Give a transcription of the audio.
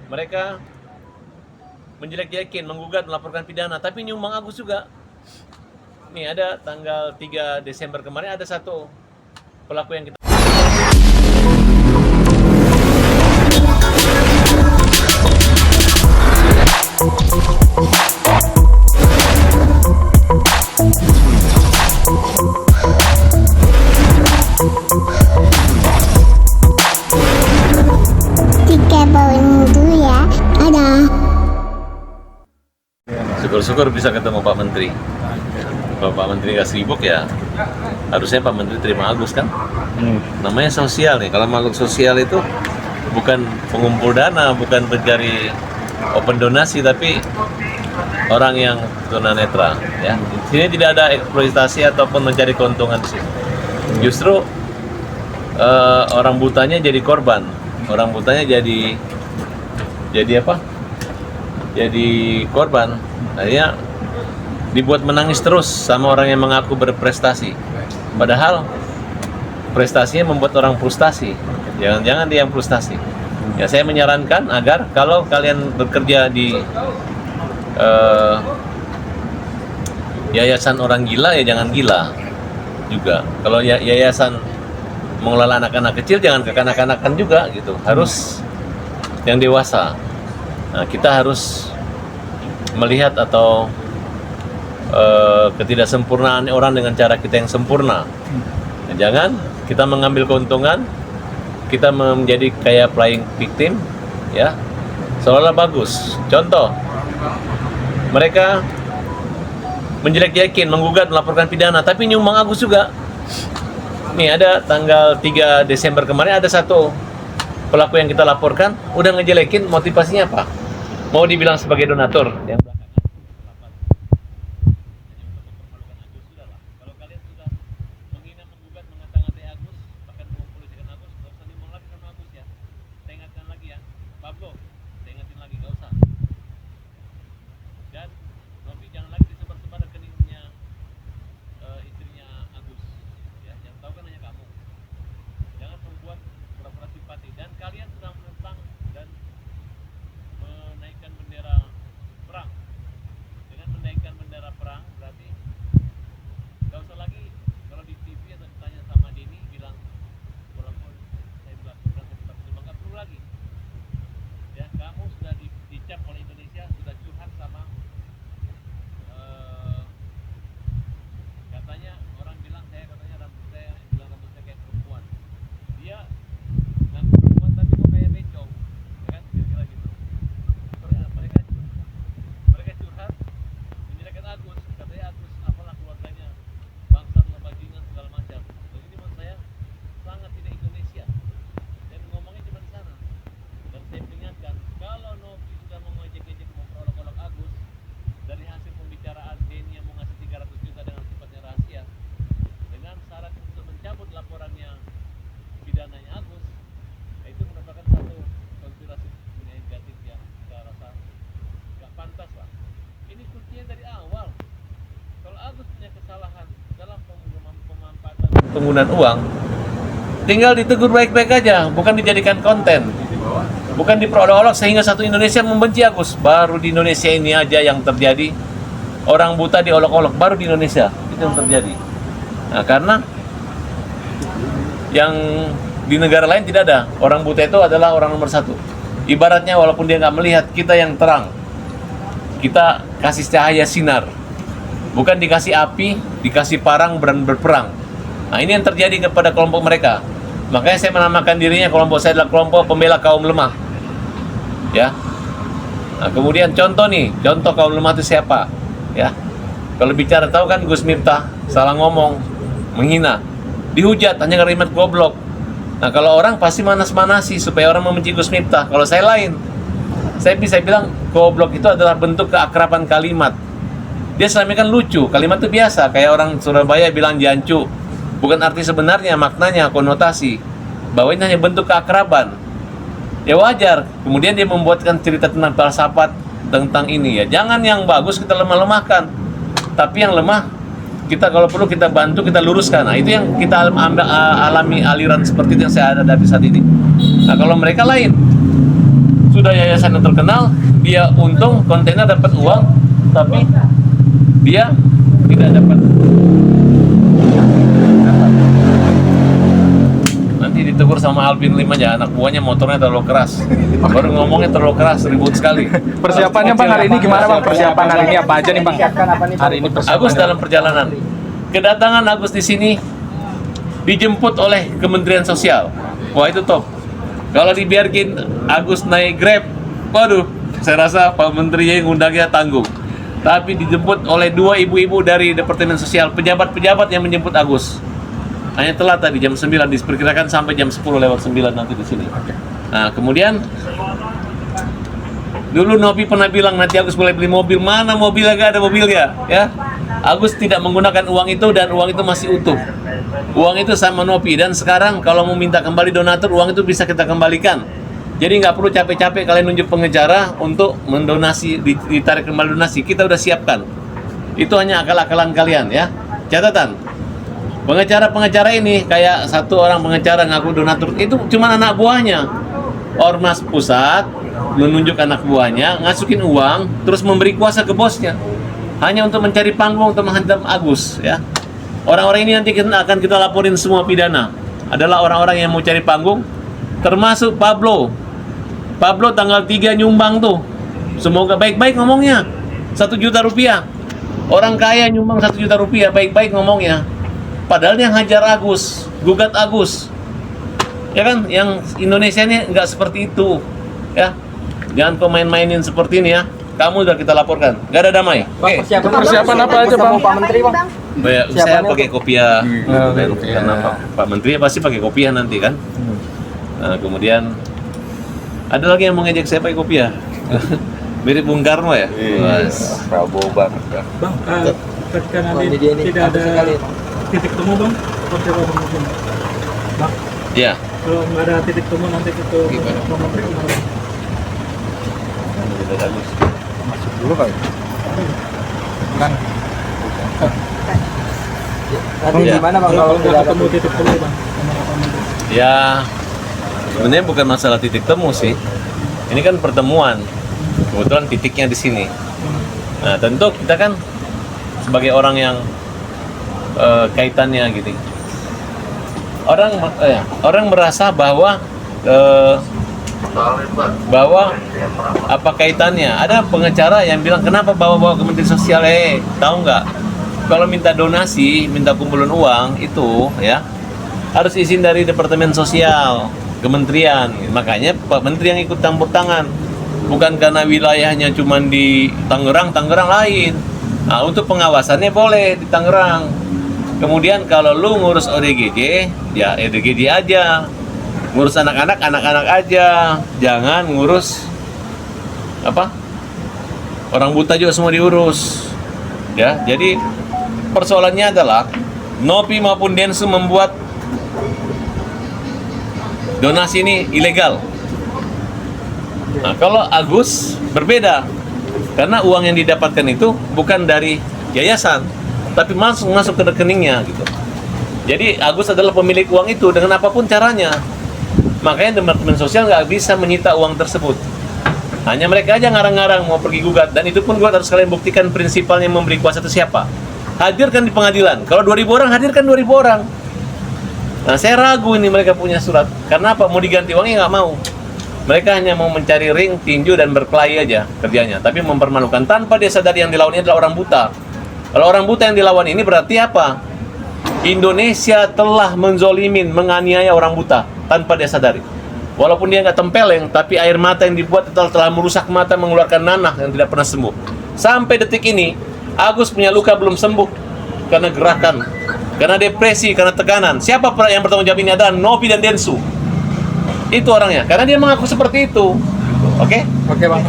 Mereka menjelek-jelekin, menggugat, melaporkan pidana, tapi nyumbang Agus juga. Nih ada tanggal 3 Desember kemarin ada satu pelaku yang kita syukur-syukur bisa ketemu Pak Menteri. Kalau Pak Menteri nggak sibuk ya harusnya Pak Menteri terima Agus kan. Namanya sosial nih. Kalau makhluk sosial itu bukan pengumpul dana, bukan pencari open donasi, tapi orang yang tunanetra. Ya, di sini tidak ada eksploitasi ataupun mencari keuntungan di sini. Justru orang butanya jadi korban, orang butanya jadi apa? Jadi korban. Akhirnya dibuat menangis terus sama orang yang mengaku berprestasi. Padahal prestasinya membuat orang frustasi. Jangan-jangan dia yang frustasi. Ya, saya menyarankan agar kalau kalian bekerja di yayasan orang gila ya jangan gila juga. Kalau yayasan mengelola anak-anak kecil jangan kekanak-kanakan juga gitu. Harus yang dewasa. Nah, kita harus melihat atau ketidaksempurnaan orang dengan cara kita yang sempurna. Nah, jangan kita mengambil keuntungan, kita menjadi kayak playing victim, ya, seolah bagus. Contoh, mereka menjelek-jelekin, menggugat, melaporkan pidana, tapi nyumbang Agus juga. Nih ada tanggal 3 Desember kemarin ada satu pelaku yang kita laporkan, udah ngejelekin, motivasinya apa? Mau dibilang sebagai donatur yang penggunaan uang, tinggal ditegur baik-baik aja, bukan dijadikan konten, bukan diperolok-olok sehingga satu Indonesia membenci Agus. Baru di Indonesia ini aja yang terjadi, orang buta diolok-olok, baru di Indonesia itu yang terjadi. Nah, karena yang di negara lain tidak ada, orang buta itu adalah orang nomor satu. Ibaratnya walaupun dia nggak melihat, kita yang terang, kita kasih cahaya sinar, bukan dikasih api, dikasih parang berperang. Nah, ini yang terjadi kepada kelompok mereka. Makanya saya menamakan dirinya, kelompok saya adalah kelompok pembela kaum lemah. Ya. Nah, kemudian contoh kaum lemah itu siapa? Ya. Kalau bicara tahu kan Gus Miftah salah ngomong, menghina, dihujat hanya kalimat goblok. Nah, kalau orang pasti manas-manasi supaya orang membenci Gus Miftah. Kalau saya lain, saya bisa bilang goblok itu adalah bentuk keakraban kalimat. Dia selama ini kan lucu, kalimat itu biasa, kayak orang Surabaya bilang jancu. Bukan arti sebenarnya, maknanya, konotasi bahwa ini hanya bentuk keakraban. Ya wajar. Kemudian dia membuatkan cerita tentang filsafat tentang ini ya. Jangan yang bagus kita lemah-lemahkan, tapi yang lemah kita kalau perlu kita bantu, kita luruskan. Nah, itu yang kita alami aliran seperti itu yang saya hadapi saat ini. Nah, kalau mereka lain, sudah yayasan yang terkenal, dia untung, kontainer dapat uang, tapi dia tidak dapat. Nanti ditegur sama Alvin Lim aja, anak buahnya motornya terlalu keras. Baru ngomongnya terlalu keras, ribut sekali. Persiapannya Bang hari ini gimana Bang? Persiapan hari ini apa aja nih Bang? Hari ini persiapan. Agus dalam perjalanan. Kedatangan Agus di sini dijemput oleh Kementerian Sosial. Wah, itu top. Kalau dibiarkin Agus naik Grab, waduh, saya rasa Pak Menterinya yang undangnya tanggung. Tapi dijemput oleh 2 ibu-ibu dari Departemen Sosial, pejabat-pejabat yang menjemput Agus. Hanya telat tadi jam 9, diperkirakan sampai jam 10 lewat 9 nanti di sini. Nah, kemudian dulu Nopi pernah bilang nanti Agus boleh beli mobil. Mana mobilnya? Gak ada mobilnya, ya. Agus tidak menggunakan uang itu dan uang itu masih utuh. Uang itu sama Nopi, dan sekarang kalau mau minta kembali donatur, uang itu bisa kita kembalikan. Jadi nggak perlu capek-capek kalian nunjuk pengecara untuk mendonasi, ditarik kembali donasi. Kita udah siapkan. Itu hanya akal-akalan kalian, ya. Catatan. Pengecara-pengecara ini kayak satu orang pengecara ngaku donatur, itu cuma anak buahnya. Ormas pusat menunjuk anak buahnya, ngasukin uang, terus memberi kuasa ke bosnya. Hanya untuk mencari panggung untuk menghantam Agus, ya. Orang-orang ini nanti akan kita laporin semua pidana. Adalah orang-orang yang mau cari panggung, termasuk Pablo. Pablo tanggal 3 nyumbang tuh. Semoga baik-baik ngomongnya. 1 juta rupiah. Orang kaya nyumbang 1 juta rupiah, baik-baik ngomongnya. Padahal yang hajar Agus, gugat Agus. Ya kan, yang Indonesia ini nggak seperti itu, ya. Jangan kau main-mainin seperti ini, ya. Kamu udah kita laporkan. Gak ada damai. Oke. Persiapan apa aja Bang? Pak Menteri Bang. Saya pakai kopiah. Kopiah. Karena Pak Menteri pasti pakai kopiah nanti kan. Nah, kemudian ada lagi yang mengejek saya pakai kopiah. Mirip Bung Karno ya. Prabowo Bang. Bang, ketika nanti tidak ada titik temu Bang, seperti apa mungkin? Bang, Ya. kalau nggak ada titik temu nanti ke Pak Menteri kemarin. Masuk dulu kali. Kan. Nanti Ya. gimana Bang Kalau kalau tidak nggak ada ketemu titik temu Bang, sama Pak Menteri. Ya, sebenarnya bukan masalah titik temu sih. Ini kan pertemuan. Kebetulan titiknya di sini. Nah, tentu kita kan sebagai orang yang kaitannya gitu. Orang merasa bahwa apa kaitannya? Ada pengacara yang bilang kenapa bawa-bawa ke Menteri Sosial? Tahu nggak? Kalau minta donasi, minta kumpulan uang itu, ya harus izin dari Departemen Sosial, Kementerian. Makanya Pak Menteri yang ikut campur tangan. Bukan karena wilayahnya cuma di Tangerang lain. Nah, untuk pengawasannya boleh di Tangerang. Kemudian kalau lu ngurus ODGJ, ya ODGJ aja. Ngurus anak-anak aja. Jangan ngurus apa? Orang buta juga semua diurus. Ya, jadi persoalannya adalah Nopi maupun Densu membuat donasi ini ilegal. Nah, kalau Agus berbeda, karena uang yang didapatkan itu bukan dari yayasan, tapi masuk ke rekeningnya gitu. Jadi Agus adalah pemilik uang itu dengan apapun caranya. Makanya Departemen Sosial nggak bisa menyita uang tersebut. Hanya mereka aja ngarang-ngarang mau pergi gugat, dan itu pun gugat harus kalian buktikan prinsipalnya memberi kuasa itu siapa. Hadirkan di pengadilan. Kalau 2.000 orang, hadirkan 2.000 orang. Nah, saya ragu ini mereka punya surat. Karena apa? Mau diganti uangnya nggak mau. Mereka hanya mau mencari ring, tinju, dan berkelahi aja kerjanya. Tapi mempermalukan tanpa dia sadari yang dilawan ini adalah orang buta. Kalau orang buta yang dilawan ini berarti apa? Indonesia telah menzolimin, menganiaya orang buta tanpa dia sadari. Walaupun dia nggak tempeleng, tapi air mata yang dibuat telah merusak mata, mengeluarkan nanah yang tidak pernah sembuh. Sampai detik ini, Agus punya luka belum sembuh karena gerakan, karena depresi, karena tekanan. Siapa yang bertanggung jawab ini adalah Nopi dan Densu. Itu orangnya, karena dia mengaku seperti itu. Oke? Oke Bang.